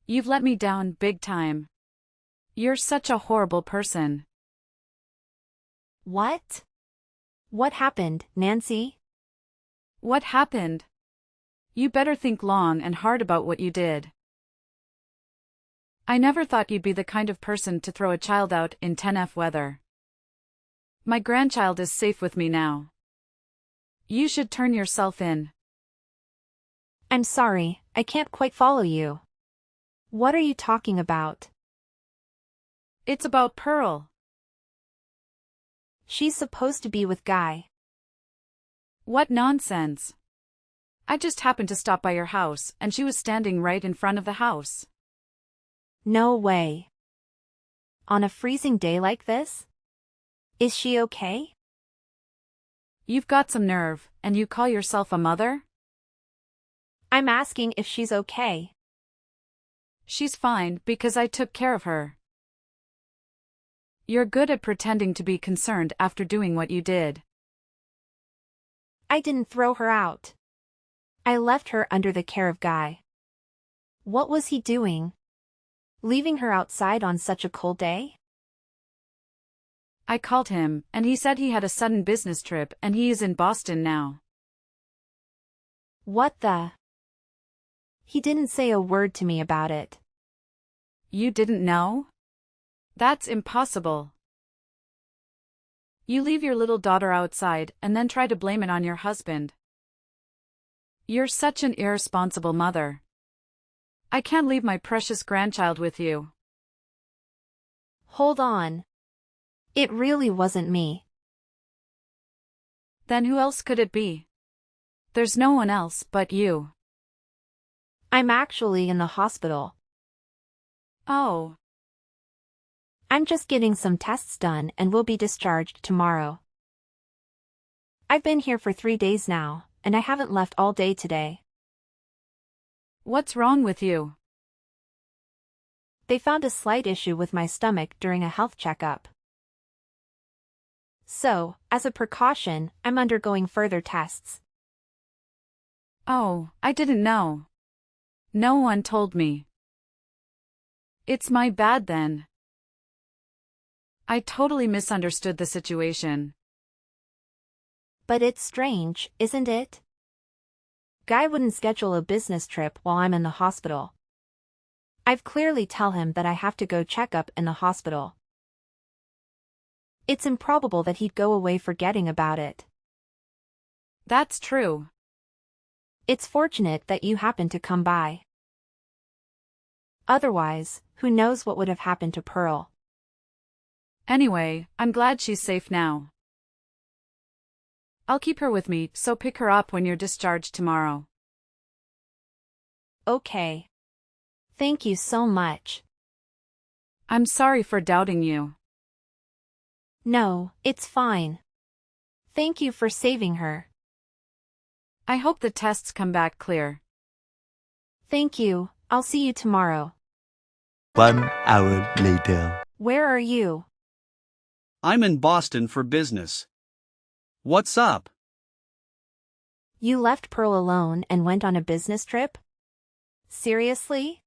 You've let me down big time. You're such a horrible person. What? What happened, Nancy? What happened? You better think long and hard about what you did. I never thought you'd be the kind of person to throw a child out in 10F weather. My grandchild is safe with me now. You should turn yourself in. I'm sorry, I can't quite follow you. What are you talking about? It's about Pearl. She's supposed to be with Guy. What nonsense. I just happened to stop by your house, and she was standing right in front of the house. No way. On a freezing day like this? Is she okay? You've got some nerve, and you call yourself a mother? I'm asking if she's okay. She's fine because I took care of her. You're good at pretending to be concerned after doing what you did. I didn't throw her out. I left her under the care of Guy. What was he doing? Leaving her outside on such a cold day? I called him, and he said he had a sudden business trip and he is in Boston now. What the? He didn't say a word to me about it. You didn't know? That's impossible. You leave your little daughter outside and then try to blame it on your husband. You're such an irresponsible mother. I can't leave my precious grandchild with you. Hold on. It really wasn't me. Then who else could it be? There's no one else but you. I'm actually in the hospital. Oh. I'm just getting some tests done and will be discharged tomorrow. I've been here for 3 days now, and I haven't left all day today. What's wrong with you? They found a slight issue with my stomach during a health checkup. So, as a precaution, I'm undergoing further tests. Oh, I didn't know. No one told me. It's my bad then. I totally misunderstood the situation. But it's strange, isn't it? Guy wouldn't schedule a business trip while I'm in the hospital. I've clearly tell him that I have to go check up in the hospital. It's improbable that he'd go away forgetting about it. That's true. It's fortunate that you happened to come by. Otherwise, who knows what would have happened to Pearl. Anyway, I'm glad she's safe now. I'll keep her with me, so pick her up when you're discharged tomorrow. Okay. Thank you so much. I'm sorry for doubting you. No, it's fine. Thank you for saving her. I hope the tests come back clear. Thank you, I'll see you tomorrow. 1 hour later. Where are you? I'm in Boston for business. What's up? You left Pearl alone and went on a business trip? Seriously?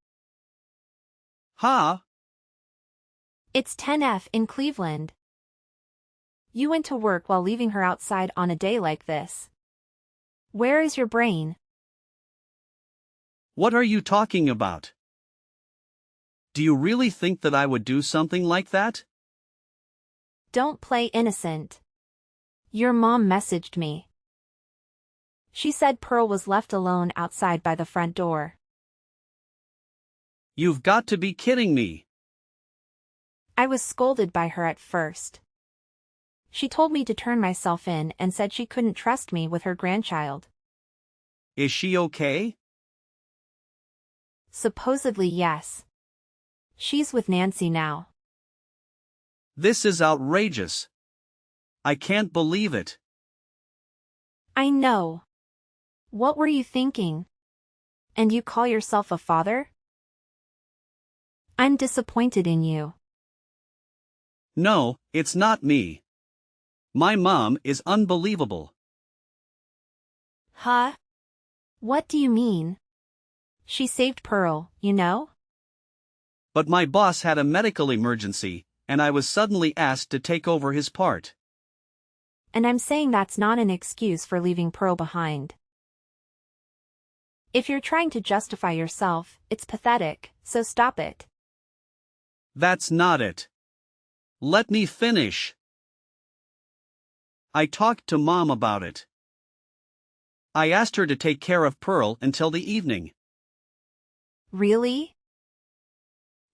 Huh? It's 10F in Cleveland. You went to work while leaving her outside on a day like this. Where is your brain? What are you talking about? Do you really think that I would do something like that? Don't play innocent. Your mom messaged me. She said Pearl was left alone outside by the front door. You've got to be kidding me. I was scolded by her at first. She told me to turn myself in and said she couldn't trust me with her grandchild. Is she okay? Supposedly yes. She's with Nancy now. This is outrageous. I can't believe it. I know. What were you thinking? And you call yourself a father? I'm disappointed in you. No, it's not me. My mom is unbelievable. Huh? What do you mean? She saved Pearl, you know? But my boss had a medical emergency, and I was suddenly asked to take over his part. And I'm saying that's not an excuse for leaving Pearl behind. If you're trying to justify yourself, it's pathetic, so stop it. That's not it. Let me finish. I talked to Mom about it. I asked her to take care of Pearl until the evening. Really?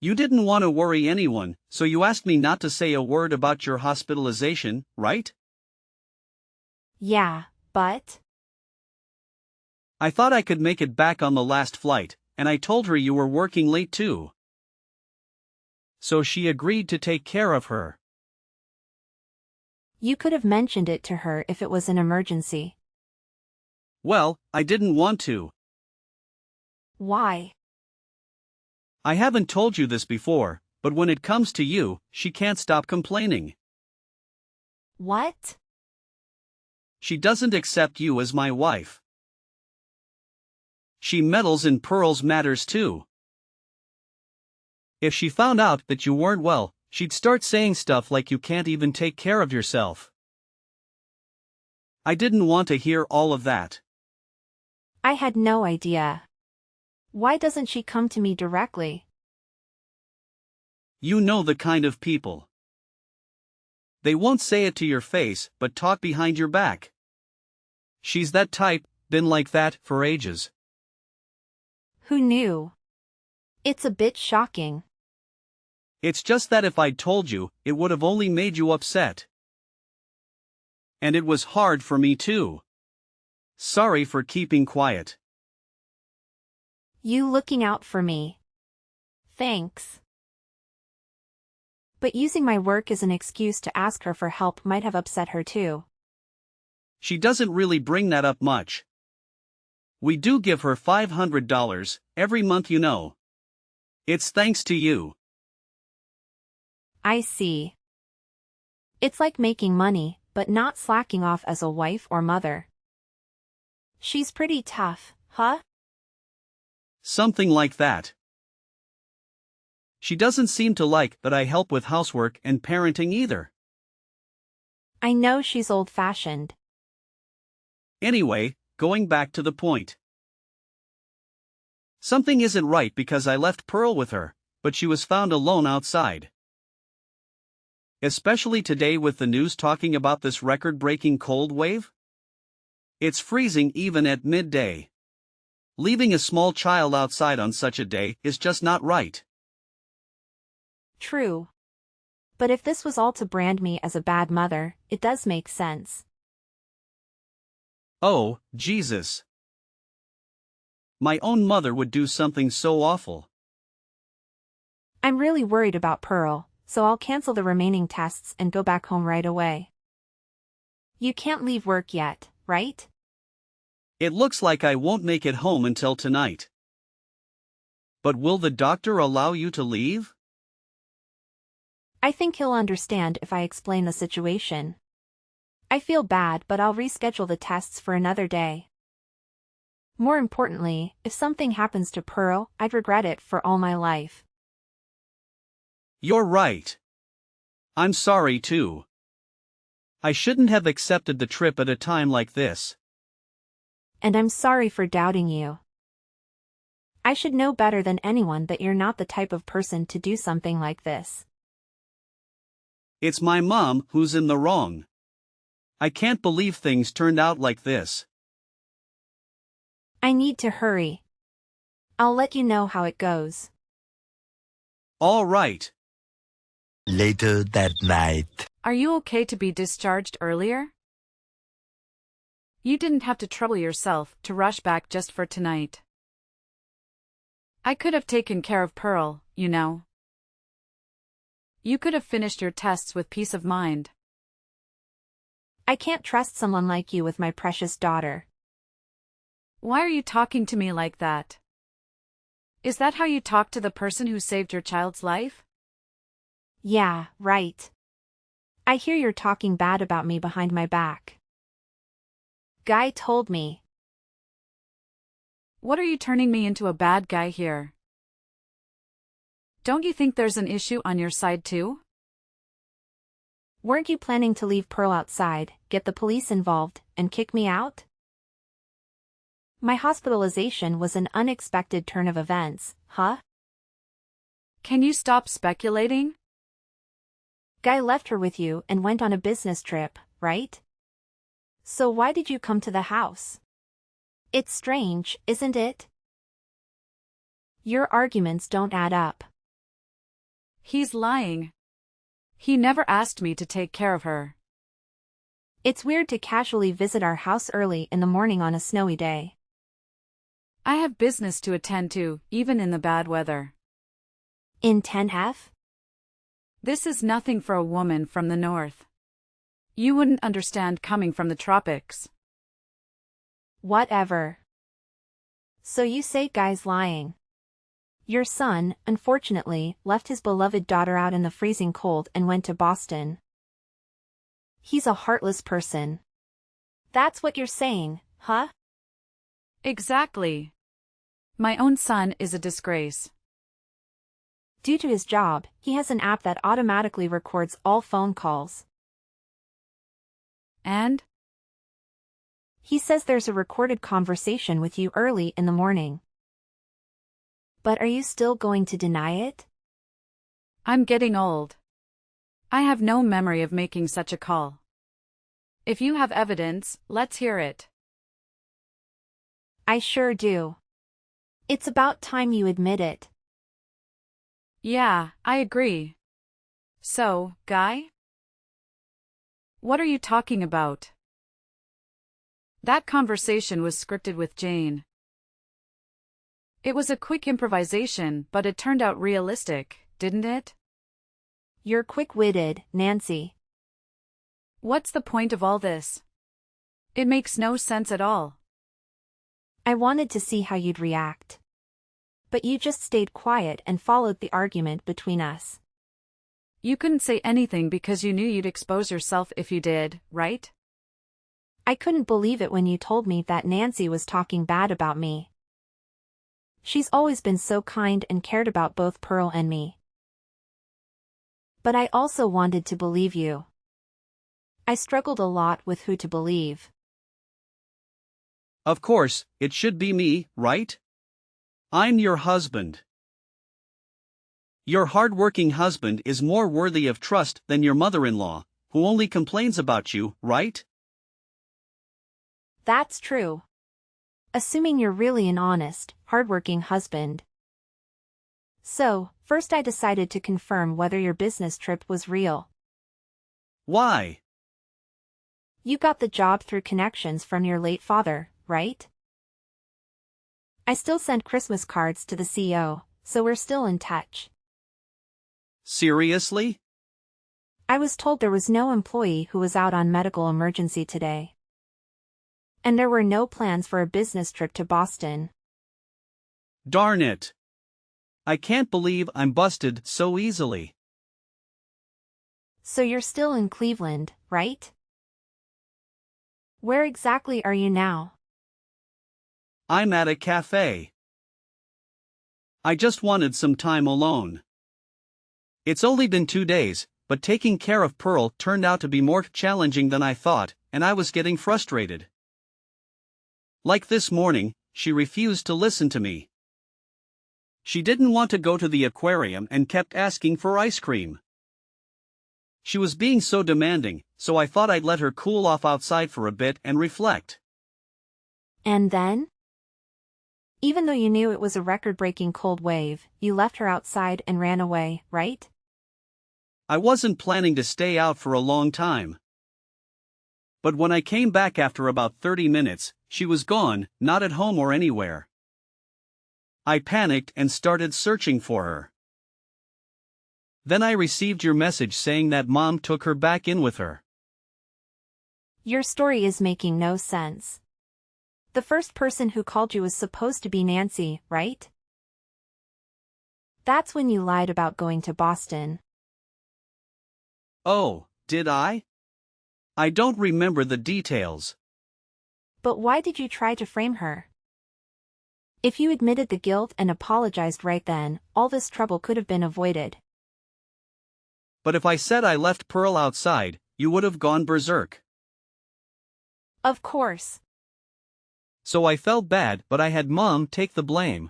You didn't want to worry anyone, so you asked me not to say a word about your hospitalization, right? Yeah, but... I thought I could make it back on the last flight, and I told her you were working late too. So she agreed to take care of her. You could have mentioned it to her if it was an emergency. Well, I didn't want to. Why? I haven't told you this before, but when it comes to you, she can't stop complaining. What? She doesn't accept you as my wife. She meddles in Pearl's matters too. If she found out that you weren't well, she'd start saying stuff like you can't even take care of yourself. I didn't want to hear all of that. I had no idea. Why doesn't she come to me directly? You know the kind of people. They won't say it to your face, but talk behind your back. She's that type, been like that for ages. Who knew? It's a bit shocking. It's just that if I'd told you, it would have only made you upset. And it was hard for me too. Sorry for keeping quiet. You looking out for me. Thanks. But using my work as an excuse to ask her for help might have upset her too. She doesn't really bring that up much. We do give her $500 every month, you know. It's thanks to you. I see. It's like making money, but not slacking off as a wife or mother. She's pretty tough, huh? Something like that. She doesn't seem to like that I help with housework and parenting either. I know she's old-fashioned. Anyway, going back to the point. Something isn't right because I left Pearl with her, but she was found alone outside. Especially today with the news talking about this record-breaking cold wave? It's freezing even at midday. Leaving a small child outside on such a day is just not right. True. But if this was all to brand me as a bad mother, it does make sense. Oh, Jesus. My own mother would do something so awful. I'm really worried about Pearl, so I'll cancel the remaining tests and go back home right away. You can't leave work yet, right? It looks like I won't make it home until tonight. But will the doctor allow you to leave? I think he'll understand if I explain the situation. I feel bad, but I'll reschedule the tests for another day. More importantly, if something happens to Pearl, I'd regret it for all my life. You're right. I'm sorry too. I shouldn't have accepted the trip at a time like this. And I'm sorry for doubting you. I should know better than anyone that you're not the type of person to do something like this. It's my mom who's in the wrong. I can't believe things turned out like this. I need to hurry. I'll let you know how it goes. All right. Later that night. Are you okay to be discharged earlier? You didn't have to trouble yourself to rush back just for tonight. I could have taken care of Pearl, you know. You could have finished your tests with peace of mind. I can't trust someone like you with my precious daughter. Why are you talking to me like that? Is that how you talk to the person who saved your child's life? Yeah, right. I hear you're talking bad about me behind my back. Guy told me. What are you turning me into a bad guy here? Don't you think there's an issue on your side too? Weren't you planning to leave Pearl outside, get the police involved, and kick me out? My hospitalization was an unexpected turn of events, huh? Can you stop speculating? Guy left her with you and went on a business trip, right? So why did you come to the house? It's strange, isn't it? Your arguments don't add up. He's lying. He never asked me to take care of her. It's weird to casually visit our house early in the morning on a snowy day. I have business to attend to, even in the bad weather. In 10F? This is nothing for a woman from the north. You wouldn't understand coming from the tropics. Whatever. So you say Guy's lying. Your son, unfortunately, left his beloved daughter out in the freezing cold and went to Boston. He's a heartless person. That's what you're saying, huh? Exactly. My own son is a disgrace. Due to his job, he has an app that automatically records all phone calls. And? He says there's a recorded conversation with you early in the morning. But are you still going to deny it? I'm getting old. I have no memory of making such a call. If you have evidence, let's hear it. I sure do. It's about time you admit it. Yeah, I agree. So, Guy? What are you talking about? That conversation was scripted with Jane. It was a quick improvisation, but it turned out realistic, didn't it? You're quick-witted, Nancy. What's the point of all this? It makes no sense at all. I wanted to see how you'd react. But you just stayed quiet and followed the argument between us. You couldn't say anything because you knew you'd expose yourself if you did, right? I couldn't believe it when you told me that Nancy was talking bad about me. She's always been so kind and cared about both Pearl and me. But I also wanted to believe you. I struggled a lot with who to believe. Of course, it should be me, right? I'm your husband. Your hard-working husband is more worthy of trust than your mother-in-law, who only complains about you, right? That's true. Assuming you're really an honest, hardworking husband. So, first I decided to confirm whether your business trip was real. Why? You got the job through connections from your late father, right? I still send Christmas cards to the CEO, so we're still in touch. Seriously? I was told there was no employee who was out on medical emergency today. And there were no plans for a business trip to Boston. Darn it. I can't believe I'm busted so easily. So you're still in Cleveland, right? Where exactly are you now? I'm at a cafe. I just wanted some time alone. It's only been 2 days, but taking care of Pearl turned out to be more challenging than I thought, and I was getting frustrated. Like this morning, she refused to listen to me. She didn't want to go to the aquarium and kept asking for ice cream. She was being so demanding, so I thought I'd let her cool off outside for a bit and reflect. And then? Even though you knew it was a record-breaking cold wave, you left her outside and ran away, right? I wasn't planning to stay out for a long time. But when I came back after about 30 minutes, she was gone, not at home or anywhere. I panicked and started searching for her. Then I received your message saying that Mom took her back in with her. Your story is making no sense. The first person who called you was supposed to be Nancy, right? That's when you lied about going to Boston. Oh, did I? I don't remember the details. But why did you try to frame her? If you admitted the guilt and apologized right then, all this trouble could have been avoided. But if I said I left Pearl outside, you would have gone berserk. Of course. So I felt bad, but I had Mom take the blame.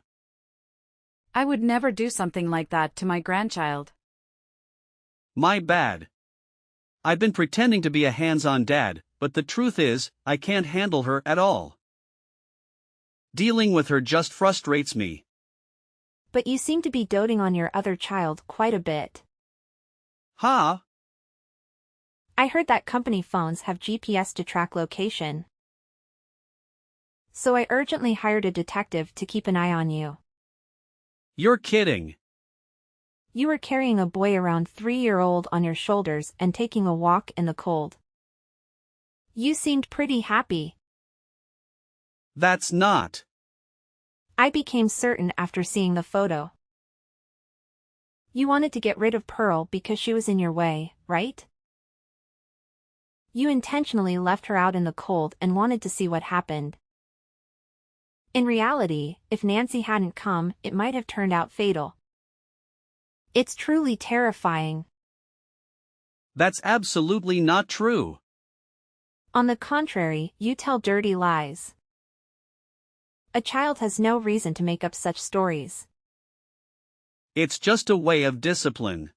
I would never do something like that to my grandchild. My bad. I've been pretending to be a hands-on dad, but the truth is, I can't handle her at all. Dealing with her just frustrates me. But you seem to be doting on your other child quite a bit. Huh? I heard that company phones have GPS to track location. So I urgently hired a detective to keep an eye on you. You're kidding. You were carrying a boy around 3-year-old on your shoulders and taking a walk in the cold. You seemed pretty happy. That's not. I became certain after seeing the photo. You wanted to get rid of Pearl because she was in your way, right? You intentionally left her out in the cold and wanted to see what happened. In reality, if Nancy hadn't come, it might have turned out fatal. It's truly terrifying. That's absolutely not true. On the contrary, you tell dirty lies. A child has no reason to make up such stories. It's just a way of discipline.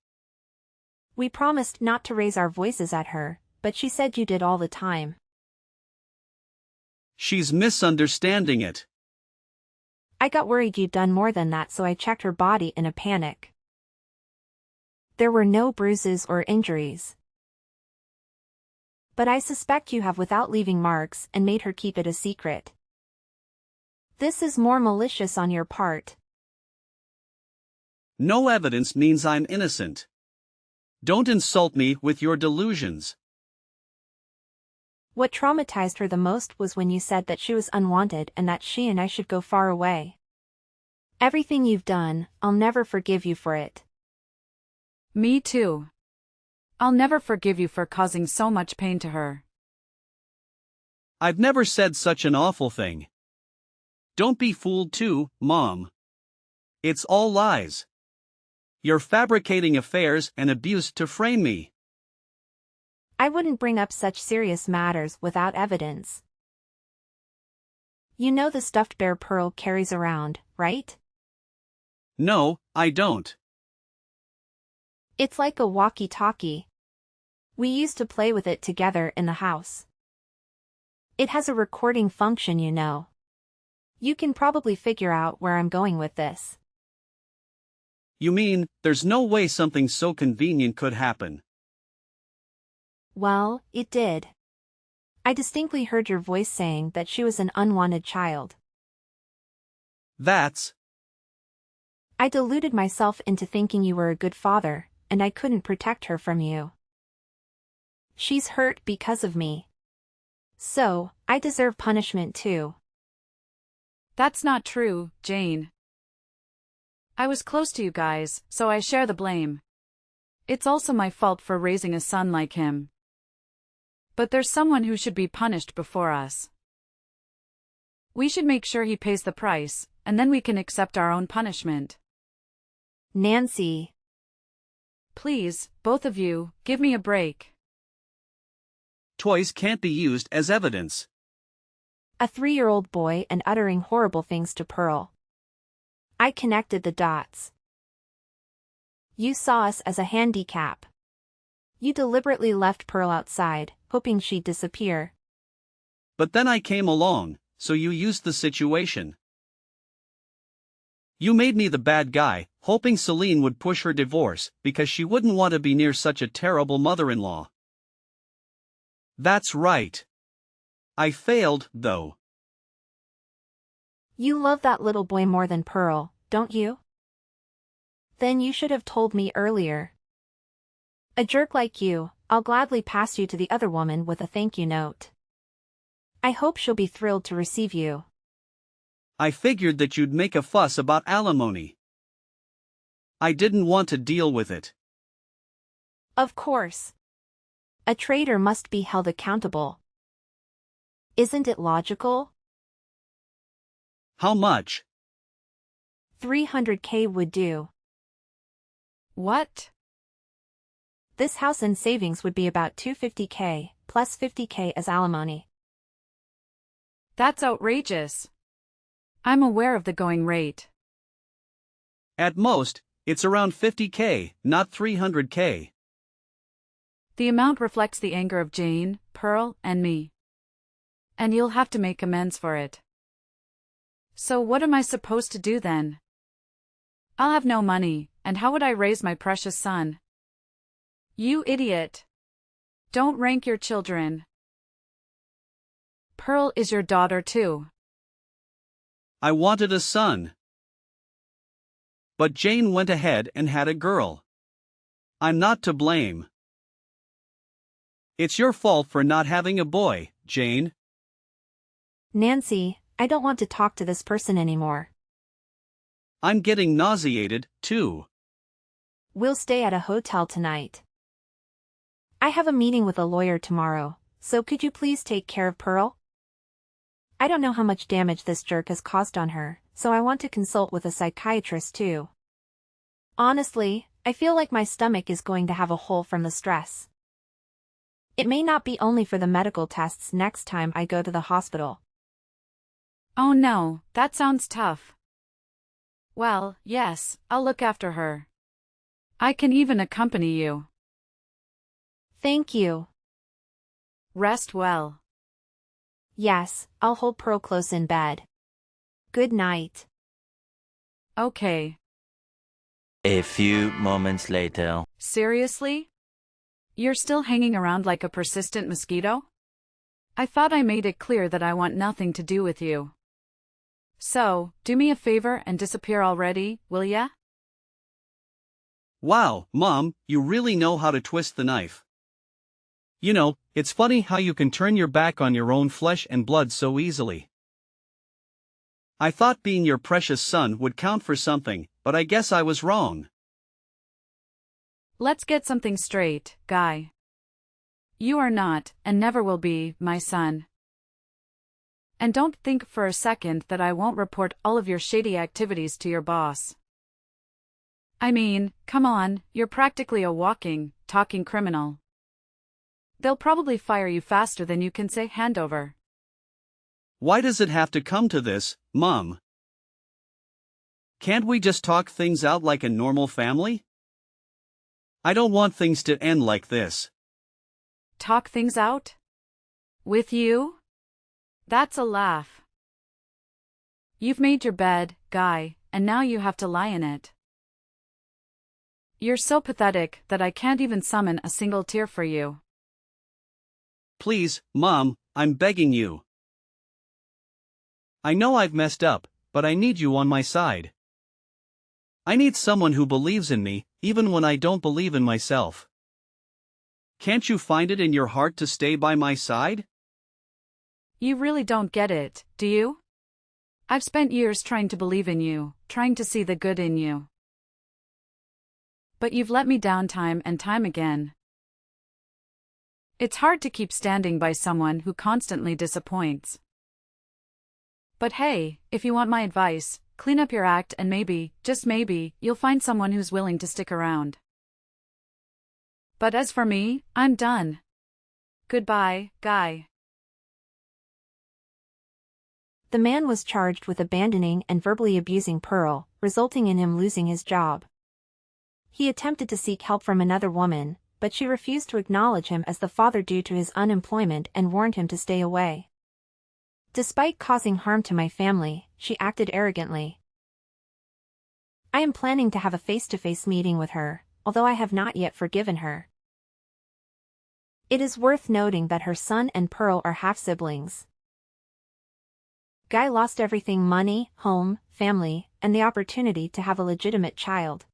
We promised not to raise our voices at her, but she said you did all the time. She's misunderstanding it. I got worried you'd done more than that, so I checked her body in a panic. There were no bruises or injuries. But I suspect you have without leaving marks and made her keep it a secret. This is more malicious on your part. No evidence means I'm innocent. Don't insult me with your delusions. What traumatized her the most was when you said that she was unwanted and that she and I should go far away. Everything you've done, I'll never forgive you for it. Me too. I'll never forgive you for causing so much pain to her. I've never said such an awful thing. Don't be fooled too, Mom. It's all lies. You're fabricating affairs and abuse to frame me. I wouldn't bring up such serious matters without evidence. You know the stuffed bear Pearl carries around, right? No, I don't. It's like a walkie-talkie. We used to play with it together in the house. It has a recording function, you know. You can probably figure out where I'm going with this. You mean, there's no way something so convenient could happen? Well, it did. I distinctly heard your voice saying that she was an unwanted child. That's... I deluded myself into thinking you were a good father, and I couldn't protect her from you. She's hurt because of me. So, I deserve punishment too. That's not true, Jane. I was close to you guys, so I share the blame. It's also my fault for raising a son like him. But there's someone who should be punished before us. We should make sure he pays the price, and then we can accept our own punishment. Nancy. Please, both of you, give me a break. Toys can't be used as evidence. A 3-year-old boy and uttering horrible things to Pearl. I connected the dots. You saw us as a handicap. You deliberately left Pearl outside, hoping she'd disappear. But then I came along, so you used the situation. You made me the bad guy, hoping Celine would push her divorce because she wouldn't want to be near such a terrible mother-in-law. That's right. I failed, though. You love that little boy more than Pearl, don't you? Then you should have told me earlier. A jerk like you, I'll gladly pass you to the other woman with a thank you note. I hope she'll be thrilled to receive you. I figured that you'd make a fuss about alimony. I didn't want to deal with it. Of course. A traitor must be held accountable. Isn't it logical? How much? 300K would do. What? This house and savings would be about 250K, plus 50K as alimony. That's outrageous. I'm aware of the going rate. At most, it's around 50K, not 300K. The amount reflects the anger of Jane, Pearl, and me. And you'll have to make amends for it. So what am I supposed to do then? I'll have no money, and how would I raise my precious son? You idiot. Don't rank your children. Pearl is your daughter too. I wanted a son. But Jane went ahead and had a girl. I'm not to blame. It's your fault for not having a boy, Jane. Nancy, I don't want to talk to this person anymore. I'm getting nauseated, too. We'll stay at a hotel tonight. I have a meeting with a lawyer tomorrow, so could you please take care of Pearl? I don't know how much damage this jerk has caused on her, so I want to consult with a psychiatrist too. Honestly, I feel like my stomach is going to have a hole from the stress. It may not be only for the medical tests next time I go to the hospital. Oh no, that sounds tough. Well, yes, I'll look after her. I can even accompany you. Thank you. Rest well. Yes, I'll hold Pearl close in bed. Good night. Okay. A few moments later. Seriously? You're still hanging around like a persistent mosquito? I thought I made it clear that I want nothing to do with you. So, do me a favor and disappear already, will ya? Wow, Mom, you really know how to twist the knife. You know, it's funny how you can turn your back on your own flesh and blood so easily. I thought being your precious son would count for something, but I guess I was wrong. Let's get something straight, Guy. You are not, and never will be, my son. And don't think for a second that I won't report all of your shady activities to your boss. I mean, come on, you're practically a walking, talking criminal. They'll probably fire you faster than you can say handover. Why does it have to come to this, Mom? Can't we just talk things out like a normal family? I don't want things to end like this. Talk things out? With you? That's a laugh. You've made your bed, Guy, and now you have to lie in it. You're so pathetic that I can't even summon a single tear for you. Please, Mom, I'm begging you. I know I've messed up, but I need you on my side. I need someone who believes in me, even when I don't believe in myself. Can't you find it in your heart to stay by my side? You really don't get it, do you? I've spent years trying to believe in you, trying to see the good in you. But you've let me down time and time again. It's hard to keep standing by someone who constantly disappoints. But hey, if you want my advice, clean up your act and maybe, just maybe, you'll find someone who's willing to stick around. But as for me, I'm done. Goodbye, Guy. The man was charged with abandoning and verbally abusing Pearl, resulting in him losing his job. He attempted to seek help from another woman, but she refused to acknowledge him as the father due to his unemployment and warned him to stay away. Despite causing harm to my family, she acted arrogantly. I am planning to have a face-to-face meeting with her, although I have not yet forgiven her. It is worth noting that her son and Pearl are half-siblings. Guy lost everything: money, home, family, and the opportunity to have a legitimate child.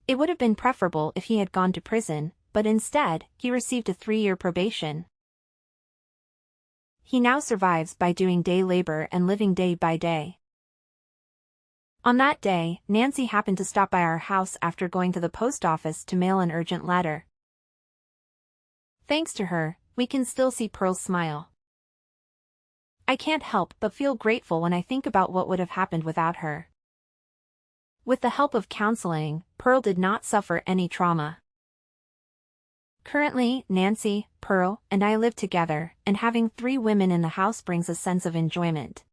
It would have been preferable if he had gone to prison, but instead, he received a 3-year probation. He now survives by doing day labor and living day by day. On that day, Nancy happened to stop by our house after going to the post office to mail an urgent letter. Thanks to her, we can still see Pearl's smile. I can't help but feel grateful when I think about what would have happened without her. With the help of counseling, Pearl did not suffer any trauma. Currently, Nancy, Pearl, and I live together, and having 3 women in the house brings a sense of enjoyment.